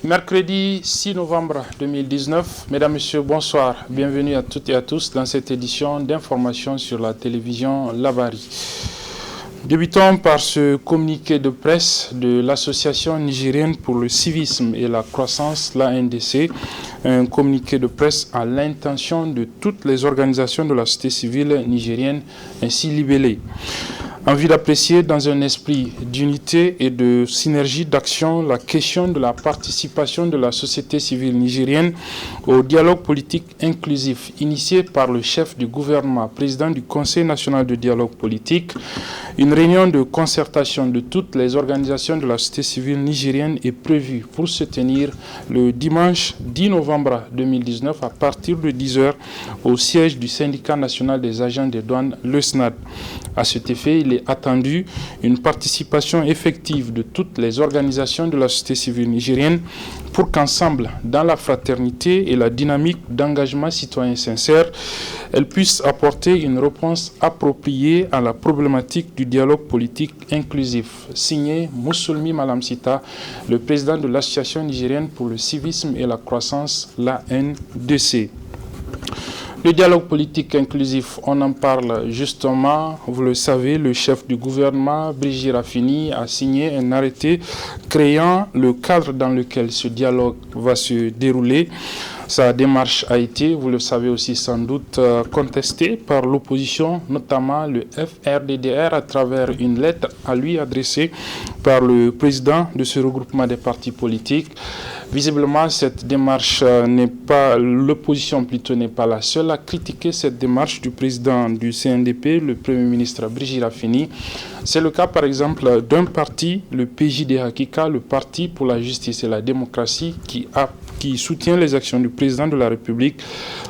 Mercredi 6 novembre 2019. Mesdames, Messieurs, bonsoir. Bienvenue à toutes et à tous dans cette édition d'information sur la télévision Labari. Débutons par ce communiqué de presse de l'Association nigérienne pour le civisme et la croissance, l'ANDC, un communiqué de presse à l'intention de toutes les organisations de la société civile nigérienne ainsi libellées. Envie d'apprécier dans un esprit d'unité et de synergie d'action la question de la participation de la société civile nigérienne au dialogue politique inclusif initié par le chef du gouvernement, président du Conseil national de dialogue politique. Une réunion de concertation de toutes les organisations de la société civile nigérienne est prévue pour se tenir le dimanche 10 novembre 2019 à partir de 10h au siège du syndicat national des agents des douanes, le SNAD. À cet effet, il est attendu une participation effective de toutes les organisations de la société civile nigérienne pour qu'ensemble, dans la fraternité et la dynamique d'engagement citoyen sincère, elles puissent apporter une réponse appropriée à la problématique du dialogue politique inclusif. Signé Moussoulmi Malamsita, le président de l'Association nigérienne pour le civisme et la croissance, l'ANDC. Le dialogue politique inclusif, on en parle justement, vous le savez, le chef du gouvernement, Brigitte Raffini, a signé un arrêté créant le cadre dans lequel ce dialogue va se dérouler. Sa démarche a été, vous le savez aussi sans doute, contestée par l'opposition, notamment le FRDDR, à travers une lettre à lui adressée par le président de ce regroupement des partis politiques. Visiblement, cette démarche l'opposition plutôt n'est pas la seule à critiquer cette démarche du président du CNDP, le Premier ministre Brigitte Raffini. C'est le cas par exemple d'un parti, le PJD Hakika, le Parti pour la justice et la démocratie, qui soutient les actions du président de la République.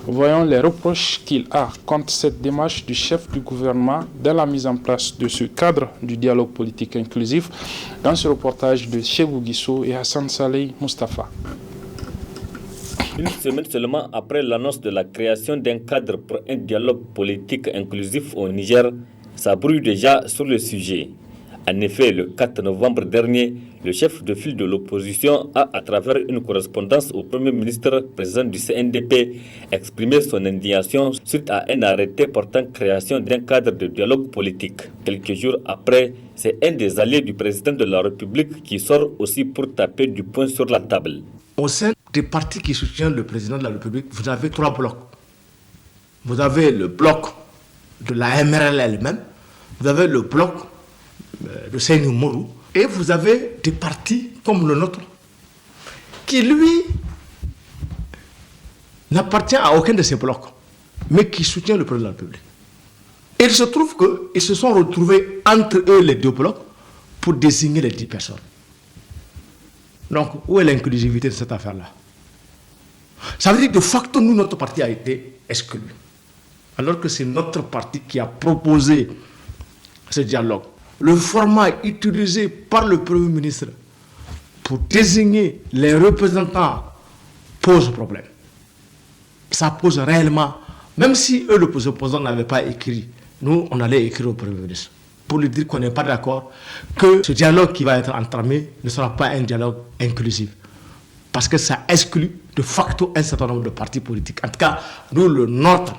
Voyons les reproches qu'il a contre cette démarche du chef du gouvernement dans la mise en place de ce cadre du dialogue politique inclusif dans ce reportage de Chebou Guissou et Hassan Saleh Mustafa. Une semaine seulement après l'annonce de la création d'un cadre pour un dialogue politique inclusif au Niger, ça brûle déjà sur le sujet. En effet, le 4 novembre dernier, le chef de file de l'opposition a, à travers une correspondance au Premier ministre, président du CNDP, exprimé son indignation suite à un arrêté portant création d'un cadre de dialogue politique. Quelques jours après, c'est un des alliés du président de la République qui sort aussi pour taper du poing sur la table. Au sein des partis qui soutiennent le président de la République, vous avez 3 blocs. Vous avez le bloc de la MRL elle-même, vous avez le bloc de Seynou Mourou, et vous avez des partis comme le nôtre qui, lui, n'appartient à aucun de ces blocs, mais qui soutient le président de la République. Et il se trouve qu'ils se sont retrouvés entre eux, les 2 blocs, pour désigner les 10 personnes. Donc, où est l'inclusivité de cette affaire-là? Ça veut dire que de facto, nous, notre parti a été exclu. Alors que c'est notre parti qui a proposé ce dialogue. Le format utilisé par le Premier ministre pour désigner les représentants pose problème. Ça pose réellement, même si eux, les opposants, n'avaient pas écrit, nous, on allait écrire au Premier ministre pour lui dire qu'on n'est pas d'accord, que ce dialogue qui va être entamé ne sera pas un dialogue inclusif. Parce que ça exclut de facto un certain nombre de partis politiques. En tout cas, nous, le nôtre,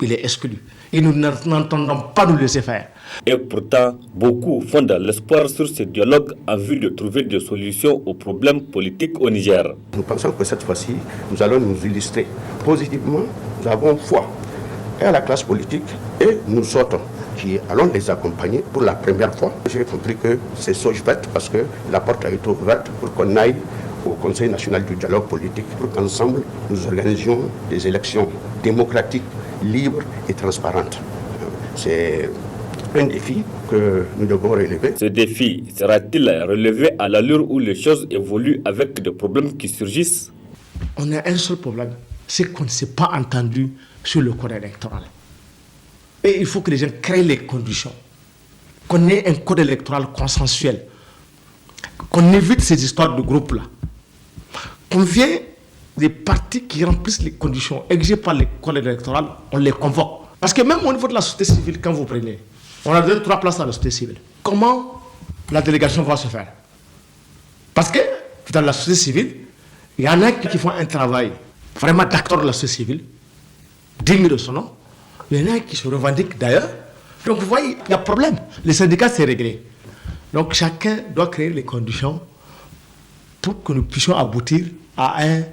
il est exclu. Et nous n'entendons pas nous laisser faire. Et pourtant, beaucoup fondent l'espoir sur ce dialogue en vue de trouver des solutions aux problèmes politiques au Niger. Nous pensons que cette fois-ci, nous allons nous illustrer positivement. Nous avons foi à la classe politique et nous autres qui allons les accompagner pour la première fois. J'ai compris que c'est Sojvet parce que la porte a été ouverte pour qu'on aille au Conseil national du dialogue politique pour qu'ensemble nous organisions des élections démocratiques, libres et transparentes. C'est un défi que nous devons relever. Ce défi sera-t-il relevé à l'allure où les choses évoluent avec des problèmes qui surgissent? On a un seul problème, c'est qu'on ne s'est pas entendu sur le code électoral. Et il faut que les gens créent les conditions, qu'on ait un code électoral consensuel, qu'on évite ces histoires de groupes-là, qu'on vienne des partis qui remplissent les conditions exigées par le code électoral, on les convoque. Parce que même au niveau de la société civile, quand vous prenez, on a donné 3 places dans la société civile. Comment la délégation va se faire? Parce que dans la société civile, Il y en a qui font un travail vraiment d'acteur de la société civile, digne de son nom. Il y en a qui se revendiquent d'ailleurs. Donc vous voyez, il y a problème. Les syndicats, c'est réglé. Donc chacun doit créer les conditions pour que nous puissions aboutir à un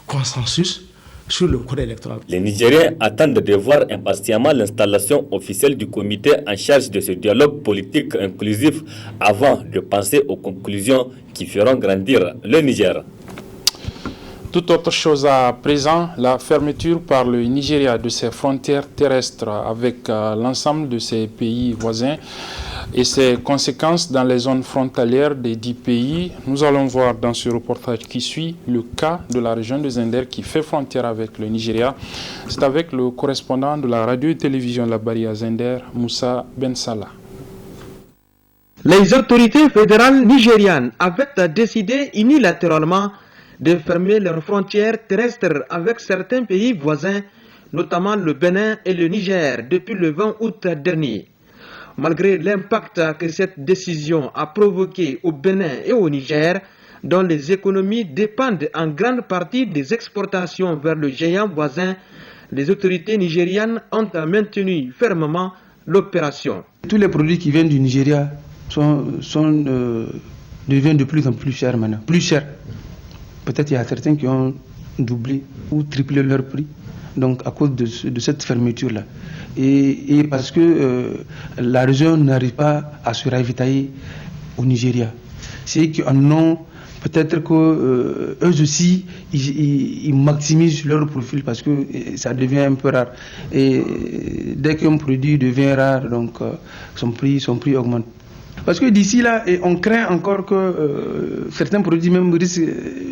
consensus sur le code électoral. Les Nigériens attendent de voir impatiemment l'installation officielle du comité en charge de ce dialogue politique inclusif avant de penser aux conclusions qui feront grandir le Niger. Toute autre chose à présent, la fermeture par le Nigeria de ses frontières terrestres avec l'ensemble de ses pays voisins et ses conséquences dans les zones frontalières des 10 pays. Nous allons voir dans ce reportage qui suit le cas de la région de Zender qui fait frontière avec le Nigeria. C'est avec le correspondant de la radio et télévision Labari à Zender, Moussa Ben Salah. Les autorités fédérales nigérianes avaient décidé unilatéralement de fermer leurs frontières terrestres avec certains pays voisins, notamment le Bénin et le Niger, depuis le 20 août dernier. Malgré l'impact que cette décision a provoqué au Bénin et au Niger, dont les économies dépendent en grande partie des exportations vers le géant voisin, les autorités nigérianes ont maintenu fermement l'opération. Tous les produits qui viennent du Nigeria deviennent de plus en plus chers maintenant. Plus chers. Peut-être il y a certains qui ont doublé ou triplé leur prix, donc à cause de cette fermeture-là. Et parce que la région n'arrive pas à se ravitailler au Nigeria. C'est qu'en ont, peut-être qu'eux aussi, ils maximisent leur profil parce que ça devient un peu rare. Et dès qu'un produit devient rare, donc son prix augmente. Parce que d'ici là, on craint encore que certains produits même risquent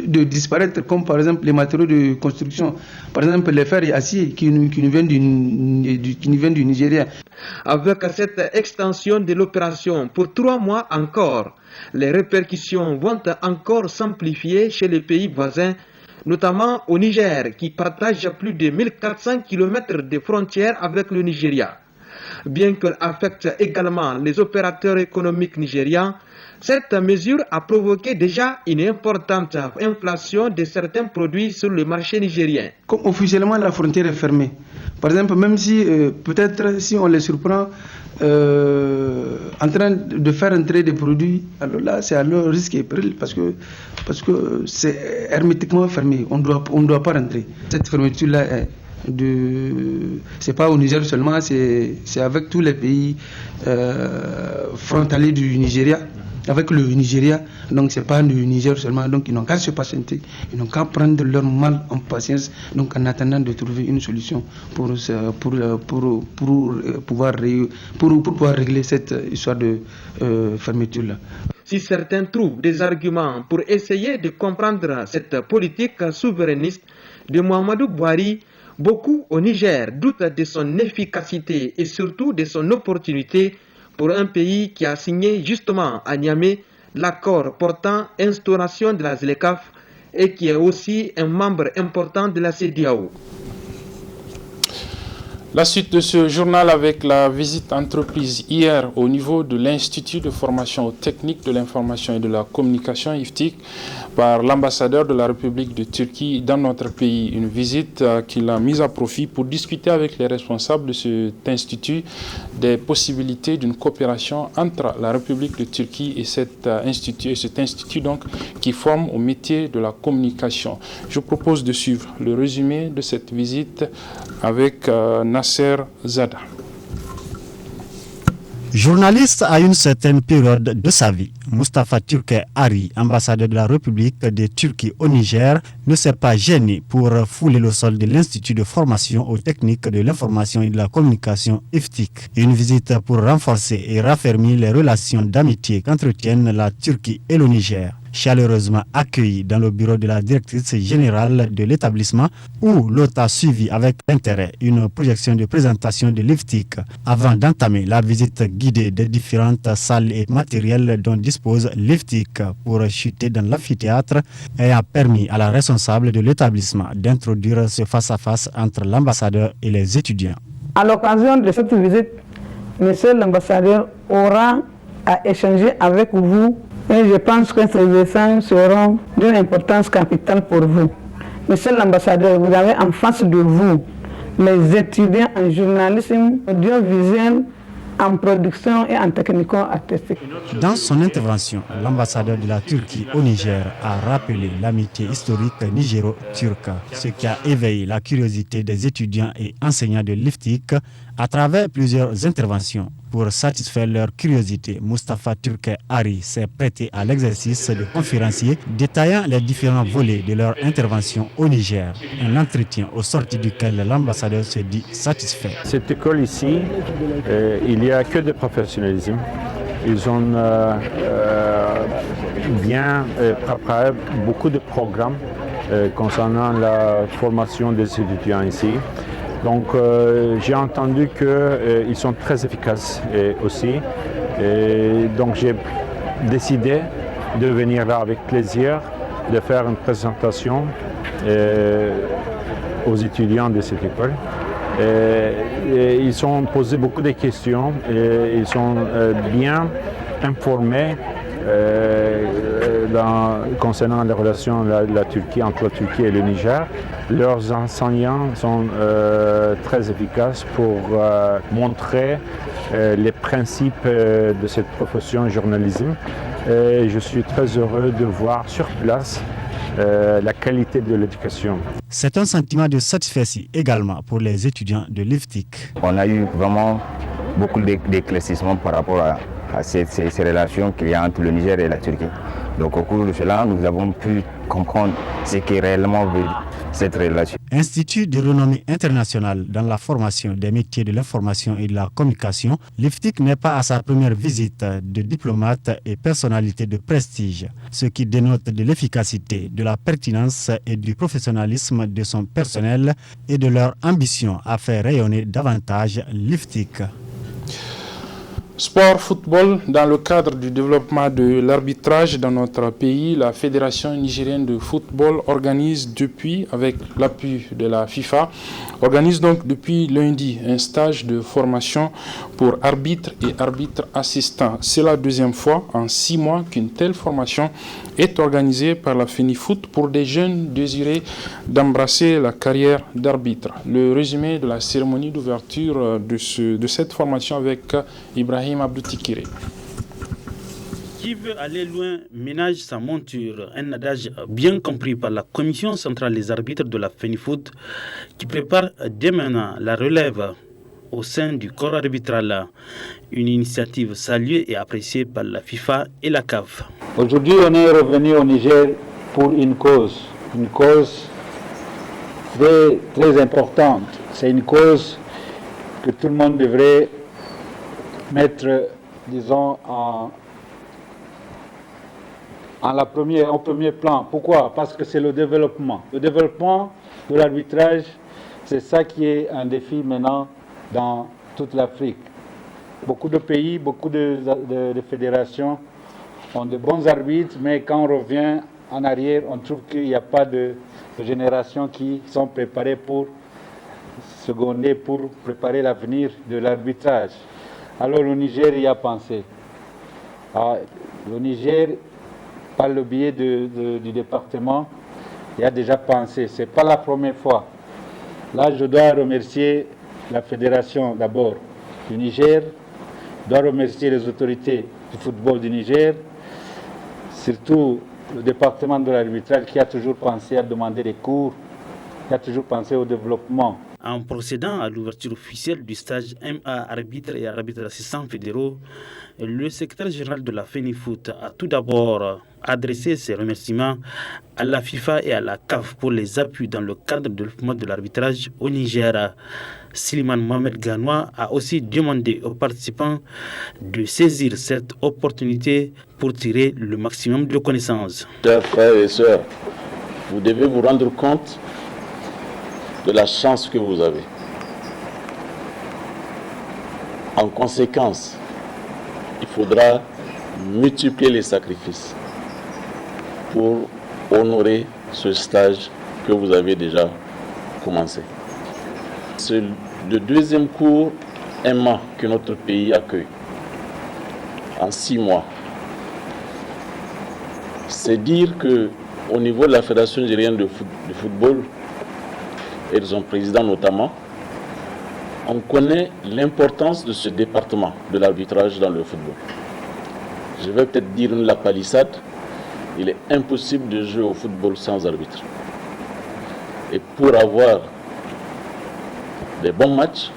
de disparaître, comme par exemple les matériaux de construction. Par exemple, les fers et acier qui nous viennent du Nigeria. Avec cette extension de l'opération pour 3 mois encore, les répercussions vont encore s'amplifier chez les pays voisins, notamment au Niger, qui partage plus de 1400 km de frontières avec le Nigeria. Bien qu'elle affecte également les opérateurs économiques nigérians, cette mesure a provoqué déjà une importante inflation de certains produits sur le marché nigérien. Comme officiellement la frontière est fermée, par exemple, même si peut-être si on les surprend en train de faire entrer des produits, alors là c'est à leur risque et péril parce que c'est hermétiquement fermé, on ne doit pas rentrer. Cette fermeture-là c'est pas au Niger seulement, c'est avec tous les pays frontaliers du Nigeria, avec le Nigeria, donc c'est pas le Niger seulement, donc ils n'ont qu'à se patienter, ils n'ont qu'à prendre leur mal en patience, donc en attendant de trouver une solution pour pouvoir régler cette histoire de fermeture là. Si certains trouvent des arguments pour essayer de comprendre cette politique souverainiste de Muhammadu Buhari, beaucoup au Niger doutent de son efficacité et surtout de son opportunité pour un pays qui a signé justement à Niamey l'accord portant instauration de la ZLECAf et qui est aussi un membre important de la CEDEAO. La suite de ce journal avec la visite entreprise hier au niveau de l'Institut de formation aux techniques de l'information et de la communication IFTIC par l'ambassadeur de la République de Turquie dans notre pays. Une visite qu'il a mise à profit pour discuter avec les responsables de cet institut des possibilités d'une coopération entre la République de Turquie et cet institut donc, qui forme au métier de la communication. Je propose de suivre le résumé de cette visite avec Nasser Zada. Journaliste à une certaine période de sa vie, Mustafa Türker Ari, ambassadeur de la République de Turquie au Niger, ne s'est pas gêné pour fouler le sol de l'Institut de formation aux techniques de l'information et de la communication IFTIC. Une visite pour renforcer et raffermir les relations d'amitié qu'entretiennent la Turquie et le Niger. Chaleureusement accueilli dans le bureau de la directrice générale de l'établissement où l'hôte a suivi avec intérêt une projection de présentation de l'IFTIC avant d'entamer la visite guidée des différentes salles et matériels dont dispose l'IFTIC pour chuter dans l'amphithéâtre et a permis à la responsable de l'établissement d'introduire ce face-à-face entre l'ambassadeur et les étudiants. À l'occasion de cette visite, monsieur l'ambassadeur aura à échanger avec vous Et je pense que ces échanges seront d'une importance capitale pour vous. Monsieur l'ambassadeur, vous avez en face de vous les étudiants en journalisme audiovisuel, en production et en technico-artistique. Dans son intervention, l'ambassadeur de la Turquie au Niger a rappelé l'amitié historique nigéro-turque, ce qui a éveillé la curiosité des étudiants et enseignants de l'IFTIC à travers plusieurs interventions. Pour satisfaire leur curiosité, Mustafa Türker Ari s'est prêté à l'exercice de conférencier, détaillant les différents volets de leur intervention au Niger. Un entretien au sorti duquel l'ambassadeur se dit satisfait. Cette école ici, il n'y a que de professionnalisme. Ils ont bien préparé beaucoup de programmes concernant la formation des étudiants ici. Donc j'ai entendu qu'ils sont très efficaces aussi. Et donc j'ai décidé de venir là avec plaisir, de faire une présentation aux étudiants de cette école. Et ils ont posé beaucoup de questions et ils sont bien informés concernant les relations de la Turquie, entre la Turquie et le Niger. Leurs enseignants sont très efficaces pour montrer les principes de cette profession journalisme. Et je suis très heureux de voir sur place la qualité de l'éducation. C'est un sentiment de satisfaction également pour les étudiants de l'IFTIC. On a eu vraiment beaucoup d'éclaircissements par rapport à ces relations qu'il y a entre le Niger et la Turquie. Donc au cours de cela, nous avons pu comprendre ce qu'est réellement cette relation. Institut de renommée internationale dans la formation des métiers de l'information et de la communication, l'IFTIC n'est pas à sa première visite de diplomate et personnalité de prestige, ce qui dénote de l'efficacité, de la pertinence et du professionnalisme de son personnel et de leur ambition à faire rayonner davantage l'IFTIC. Sport, football, dans le cadre du développement de l'arbitrage dans notre pays, la Fédération nigérienne de football organise depuis, avec l'appui de la FIFA, organise donc depuis lundi un stage de formation pour arbitres et arbitres assistants. C'est la deuxième fois en 6 mois qu'une telle formation est organisée par la FENIFOOT pour des jeunes désirés d'embrasser la carrière d'arbitre. Le résumé de la cérémonie d'ouverture de cette formation avec Ibrahim Abdou Tikiré. Qui veut aller loin ménage sa monture, un adage bien compris par la Commission centrale des arbitres de la FENIFOOT qui prépare dès maintenant la relève au sein du corps arbitral. Une initiative saluée et appréciée par la FIFA et la CAF. Aujourd'hui, on est revenu au Niger pour une cause très, très importante. C'est une cause que tout le monde devrait mettre, disons, au premier plan. Pourquoi? Parce que c'est le développement. Le développement de l'arbitrage, c'est ça qui est un défi maintenant dans toute l'Afrique. Beaucoup de pays, beaucoup de fédérations ont de bons arbitres, mais quand on revient en arrière, on trouve qu'il n'y a pas de générations qui sont préparées pour seconder, pour préparer l'avenir de l'arbitrage. Alors le Niger y a pensé. Le Niger, par le biais du département, y a déjà pensé. Ce n'est pas la première fois. Là, je dois remercier la fédération d'abord du Niger, je dois remercier les autorités du football du Niger, surtout le département de l'arbitrage qui a toujours pensé à demander des cours, qui a toujours pensé au développement. En procédant à l'ouverture officielle du stage MA arbitre et arbitre assistant fédéraux, le secrétaire général de la FENIFOOT a tout d'abord adressé ses remerciements à la FIFA et à la CAF pour les appuis dans le cadre du développement de l'arbitrage au Niger. Siliman Mohamed Ganoua a aussi demandé aux participants de saisir cette opportunité pour tirer le maximum de connaissances. Chers frères et sœurs, vous devez vous rendre compte de la chance que vous avez. En conséquence, il faudra multiplier les sacrifices pour honorer ce stage que vous avez déjà commencé. C'est le deuxième cours MA que notre pays accueille en 6 mois. C'est dire qu'au niveau de la Fédération nigérienne de football et de son président notamment, on connaît l'importance de ce département de l'arbitrage dans le football. Je vais peut-être dire la palissade, il est impossible de jouer au football sans arbitre. Et pour avoir des bons matchs,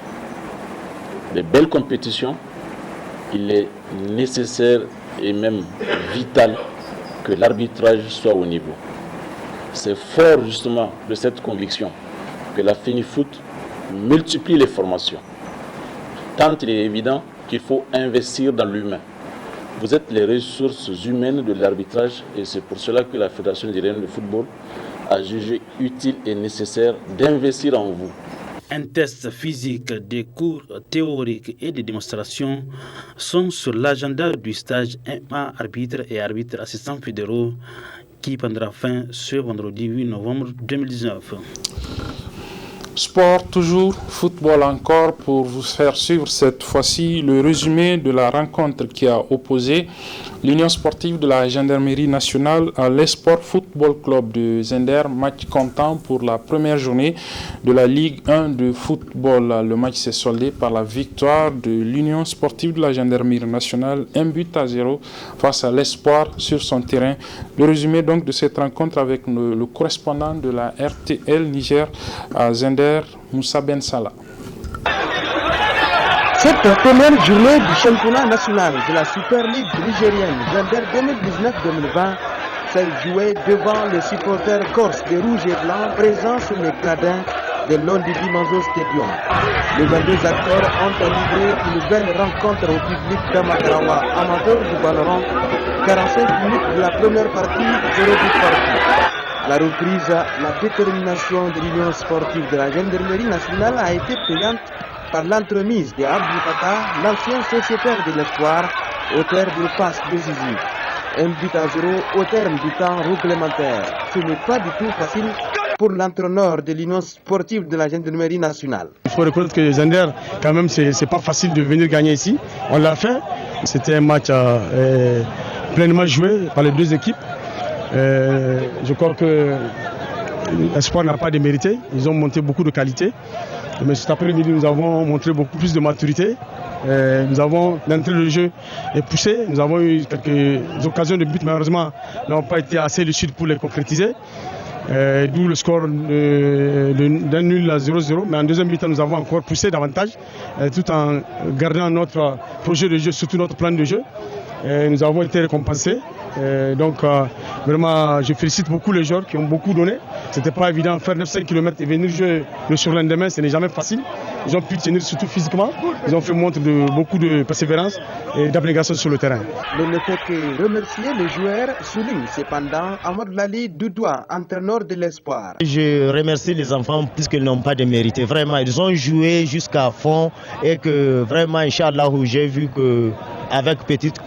des belles compétitions, il est nécessaire et même vital que l'arbitrage soit au niveau. C'est fort justement de cette conviction que la FENIFOOT multiplie les formations. Tant il est évident qu'il faut investir dans l'humain. Vous êtes les ressources humaines de l'arbitrage et c'est pour cela que la Fédération nigérienne de football a jugé utile et nécessaire d'investir en vous. Un test physique, des cours théoriques et des démonstrations sont sur l'agenda du stage MA arbitre et arbitre assistants fédéraux qui prendra fin ce vendredi 8 novembre 2019. Sport toujours, football encore, pour vous faire suivre cette fois-ci le résumé de la rencontre qui a opposé l'Union sportive de la Gendarmerie nationale à l'Espoir Football Club de Zender, match comptant pour la première journée de la Ligue 1 de football. Le match s'est soldé par la victoire de l'Union sportive de la Gendarmerie nationale, 1-0 face à l'Espoir sur son terrain. Le résumé donc de cette rencontre avec le correspondant de la RTL Niger à Zender, Moussa Ben Salah. Cette première journée du championnat national de la Super League nigérienne Zender 2019-2020 s'est jouée devant les supporters corses des Rouges et Blancs présents sur les gradins de l'Ondidi Manzo Stadium. Les 22 acteurs ont livré une belle rencontre au public d'Amadrawa, amateur du ballon, 45 minutes de la première partie, 0 but partout. À la reprise, la détermination de l'Union sportive de la Gendarmerie nationale a été payante par l'entremise de Abdou Fatah, l'ancien sociétaire de l'Espoir, auteur d'une passe décisive. 1-0 au terme du temps réglementaire. Ce n'est pas du tout facile pour l'entraîneur de l'Union sportive de la Gendarmerie nationale. Il faut reconnaître que Zender, quand même, c'est pas facile de venir gagner ici. On l'a fait. C'était un match pleinement joué par les deux équipes. Je crois que l'Espoir n'a pas démérité. Ils ont monté beaucoup de qualité. Mais cet après-midi, nous avons montré beaucoup plus de maturité. Nous avons l'entrée de jeu est poussée. Nous avons eu quelques occasions de but, malheureusement, n'ont pas été assez lucides pour les concrétiser. D'où le score d'un nul à 0-0. Mais en deuxième mi-temps, nous avons encore poussé davantage, tout en gardant notre projet de jeu, surtout notre plan de jeu. Nous avons été récompensés. Donc vraiment, je félicite beaucoup les joueurs qui ont beaucoup donné. C'était pas évident de faire 900 km et venir jouer le surlendemain, ce n'est jamais facile. Ils ont pu tenir surtout physiquement. Ils ont fait montre de beaucoup de persévérance et d'abnégation sur le terrain. Mais ne fait que remercier les joueurs, souligne cependant Ahmad Lali Doudoua, entraîneur de l'Espoir. Je remercie les enfants puisqu'ils n'ont pas démérité. Vraiment, ils ont joué jusqu'à fond et que vraiment, Inch'Allah, j'ai vu que avec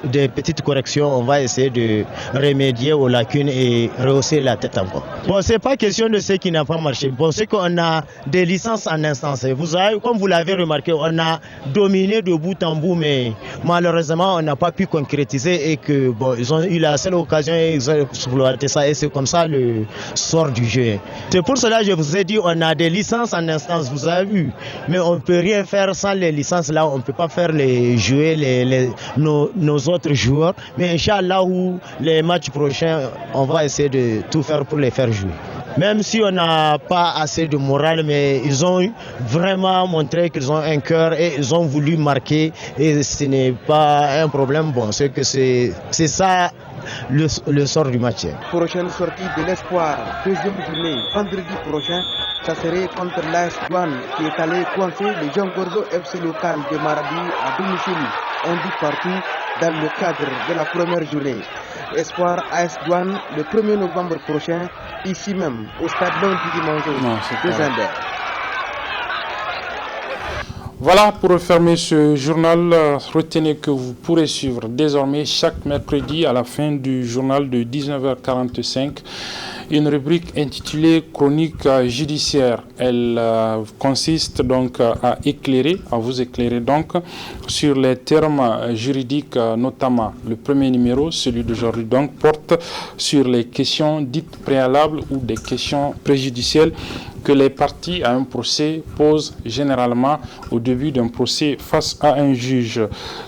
des petites corrections, on va essayer de remédier aux lacunes et rehausser la tête encore. Bon, c'est pas question de ce qui n'a pas marché. Bon, c'est qu'on a des licences en instance. Vous avez, comme vous l'avez remarqué, on a dominé de bout en bout, mais malheureusement, on n'a pas pu concrétiser et que bon, ils ont eu la seule occasion et ils ont exploité ça et c'est comme ça le sort du jeu. C'est pour cela que je vous ai dit, on a des licences en instance, vous avez vu, mais on ne peut rien faire sans les licences là, on ne peut pas faire les jouer nos autres joueurs, mais Inch'Allah, les matchs prochains, on va essayer de tout faire pour les faire jouer. Même si on n'a pas assez de morale, mais ils ont vraiment montré qu'ils ont un cœur et ils ont voulu marquer et ce n'est pas un problème. Bon, c'est que c'est ça le sort du match. Prochaine sortie de l'Espoir, deuxième journée, vendredi prochain, ça serait contre l'AS Douane qui est allé coincer les Jean Gordo FC local de Maradi à domicile, un but partout dans le cadre de la première journée. Espoir AS Douane le 1er novembre prochain, ici même, au stade Londidi Manzo de Zender. Voilà pour refermer ce journal. Retenez que vous pourrez suivre désormais chaque mercredi à la fin du journal de 19h45 une rubrique intitulée Chronique judiciaire. Elle consiste donc à vous éclairer donc sur les termes juridiques notamment. Le premier numéro, celui d'aujourd'hui donc, porte sur les questions dites préalables ou des questions préjudicielles que les parties à un procès posent généralement au début d'un procès face à un juge.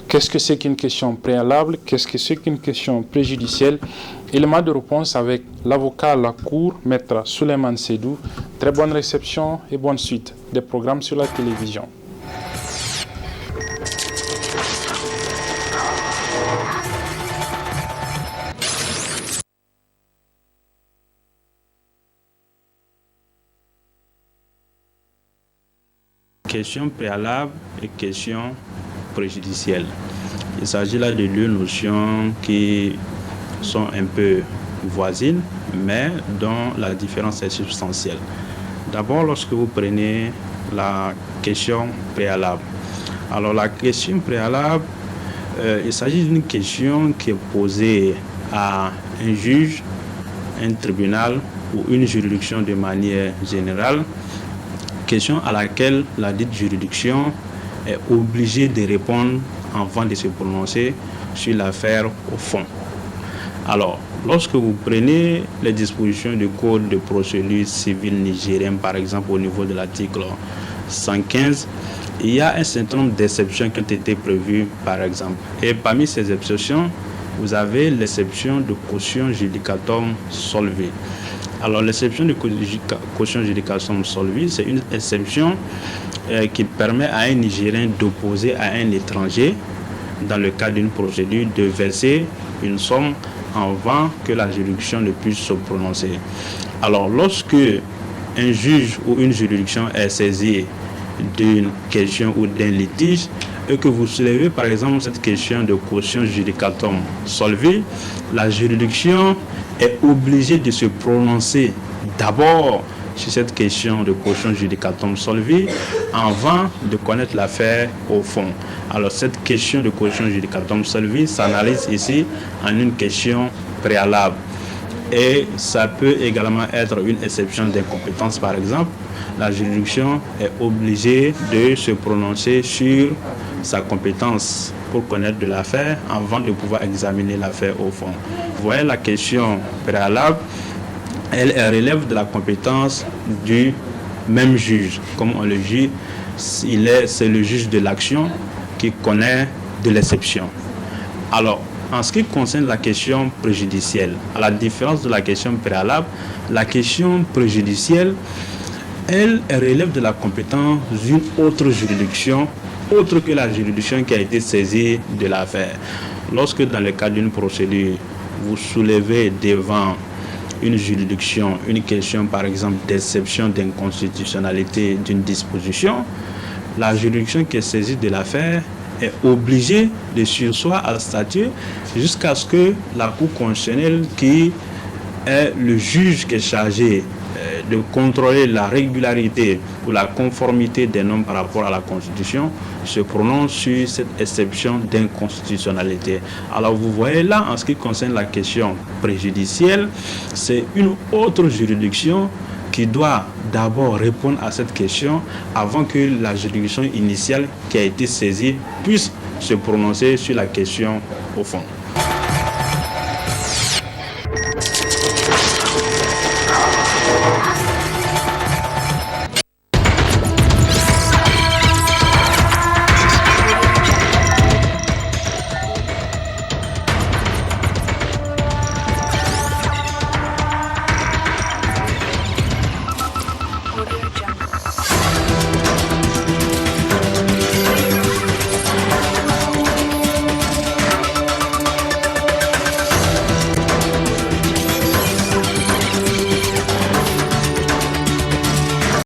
Qu'est-ce que c'est qu'une question préalable? Qu'est-ce que c'est qu'une question préjudicielle? Élément de réponse avec l'avocat à la cour, maître Souleymane Seydou. Très bonne réception et bonne suite des programmes sur la télévision. Question préalable et question préjudicielle. Il s'agit là de deux notions qui sont un peu voisines, mais dont la différence est substantielle. D'abord, lorsque vous prenez la question préalable. Alors, la question préalable, il s'agit d'une question qui est posée à un juge, un tribunal ou une juridiction de manière générale, question à laquelle la dite juridiction est obligée de répondre avant de se prononcer sur l'affaire au fond. Alors, lorsque vous prenez les dispositions du Code de procédure civile nigérien, par exemple au niveau de l'article 115, il y a un certain nombre d'exceptions qui ont été prévues, par exemple. Et parmi ces exceptions, vous avez l'exception de caution judicatum solvi. Alors, l'exception de caution judicatum solvi, c'est une exception qui permet à un Nigérien d'opposer à un étranger, dans le cadre d'une procédure, de verser une somme avant que la juridiction ne puisse se prononcer. Alors, lorsque un juge ou une juridiction est saisi d'une question ou d'un litige, et que vous soulevez par exemple cette question de caution judicatum solvi, la juridiction est obligée de se prononcer d'abord sur cette question de caution judicatum solvi avant de connaître l'affaire au fond. Alors cette question de caution judicatum solvi s'analyse ici en une question préalable. Et ça peut également être une exception d'incompétence, par exemple. La juridiction est obligée de se prononcer sur sa compétence pour connaître de l'affaire avant de pouvoir examiner l'affaire au fond. Vous voyez, la question préalable, elle relève de la compétence du même juge. Comme on le dit, c'est le juge de l'action qui connaît de l'exception. Alors, en ce qui concerne la question préjudicielle, à la différence de la question préalable, la question préjudicielle, elle relève de la compétence d'une autre juridiction, autre que la juridiction qui a été saisie de l'affaire. Lorsque dans le cadre d'une procédure, vous soulevez devant une juridiction une question, par exemple, d'exception d'inconstitutionnalité d'une disposition, la juridiction qui est saisie de l'affaire est obligée de surseoir à statuer jusqu'à ce que la Cour constitutionnelle, qui est le juge qui est chargé de contrôler la régularité ou la conformité des normes par rapport à la Constitution, se prononce sur cette exception d'inconstitutionnalité. Alors vous voyez là, en ce qui concerne la question préjudicielle, c'est une autre juridiction qui doit d'abord répondre à cette question avant que la juridiction initiale qui a été saisie puisse se prononcer sur la question au fond.